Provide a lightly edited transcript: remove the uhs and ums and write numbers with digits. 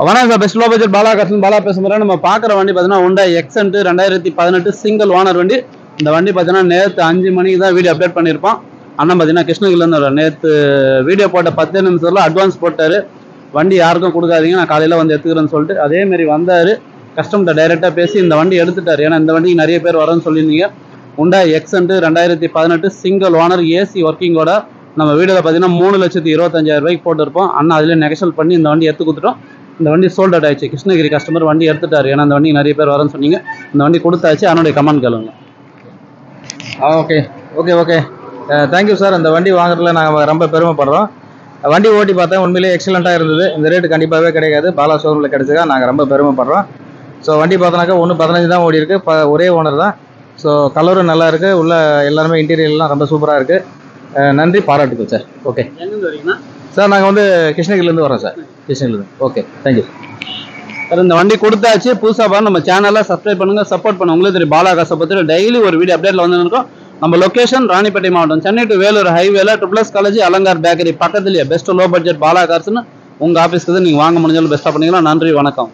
வணக்கம் sir, best low budget Bala cars Bala பேசுகிறேன். நம்ம பார்க்குற வண்டி பார்த்தீங்கன்னா Hyundai Accent 2018 சிங்கிள் ஓனர் வண்டி. இந்த வண்டி பார்த்தீங்கன்னா நேற்று 5 மணிக்கு தான் வீடியோ அப்டேட் பண்ணியிருப்பான். அண்ணன் பார்த்தீங்கன்னா கிருஷ்ணகிரிலேருந்து வர நேற்று வீடியோ போட்ட 10 நிமிஷத்தில் அட்வான்ஸ் போட்டார். வண்டி யாருக்கும் கொடுக்காதீங்க, நான் காலையில் வந்து எடுத்துக்கிறேன்னு சொல்லிட்டு அதேமாரி வந்தார். கஸ்டமர்கிட்ட டைரெக்டாக பேசி இந்த வண்டி எடுத்துட்டார். ஏன்னா இந்த வண்டிக்கு நிறைய பேர் வரேன்னு சொல்லியிருந்தீங்க. Hyundai Accent 2018 single owner AC ஒர்க்கிங்கோட நம்ம வீடியோவில் பார்த்தீங்கன்னா 3,25,000 ரூபாய்க்கு போட்டிருப்போம். அண்ணா அதிலே நெகஷல் பண்ணி இந்த வண்டி எடுத்து கொடுத்துட்டோம். இந்த வண்டி சோல்ட் அவுட் ஆயிடுச்சு. கிருஷ்ணகிரி கஸ்டமர் வண்டி எடுத்துட்டாரு. ஏன்னா இந்த வண்டி நிறைய பேர் வரேன்னு சொன்னீங்க. இந்த வண்டி கொடுத்தாச்சு. அவனுடைய கமெண்ட் கேளுங்க. Okay okay okay thank you sir. இந்த வண்டி வாங்குறதுல நாங்கள் ரொம்ப பெருமைப்படுறோம். வண்டி ஓட்டி பார்த்தேன், உண்மையிலேயே எக்ஸலண்ட்டாக இருந்தது. இந்த ரேட்டு கண்டிப்பாகவே கிடைக்காது. பாலா ஷோரூமில் கிடைச்சதா நாங்கள் ரொம்ப பெருமைப்படுறோம். ஸோ வண்டி பார்த்தோன்னாக்கா 1.15 தான் ஓடி இருக்குது. ஒரே ஓனர் தான். ஸோ கலரும் நல்லா இருக்குது. உள்ள எல்லாருமே இன்டீரியர்லாம் ரொம்ப சூப்பராக இருக்குது. நன்றி, பாராட்டுக்கு சார். ஓகே சார், நாங்கள் வந்து கிருஷ்ணகிரிலேருந்து வரோம் சார். கிருஷ்ணகிரிலேருந்து. Okay, thank you sir. இந்த வண்டி கொடுத்தாச்சு. புதுசாக பாருங்க, நம்ம சேனலில் சப்ஸ்கிரைப் பண்ணுங்கள், சப்போர்ட் பண்ணுங்க. உங்களுக்கு தெரியும் பாலா காசை பற்றி டெய்லி ஒரு வீடியோ அப்டேட்டில் வந்து இருக்கோம். நம்ம லொக்கேஷன் ராணிப்பேட்டை மாவட்டம், சென்னை டு வேலூர் ஹைவேல ட்ரிபிள்எஸ் காலேஜ் அலங்கார் பேக்கரி பக்கத்துலேயே பெஸ்ட் லோ பட்ஜெட் பாலா கார்ஸ்னு உங்கள் ஆஃபீஸ்க்கு நீங்கள் வாங்க முடிஞ்சாலும் பெஸ்ட்டாக பண்ணிக்கலாம். நன்றி, வணக்கம்.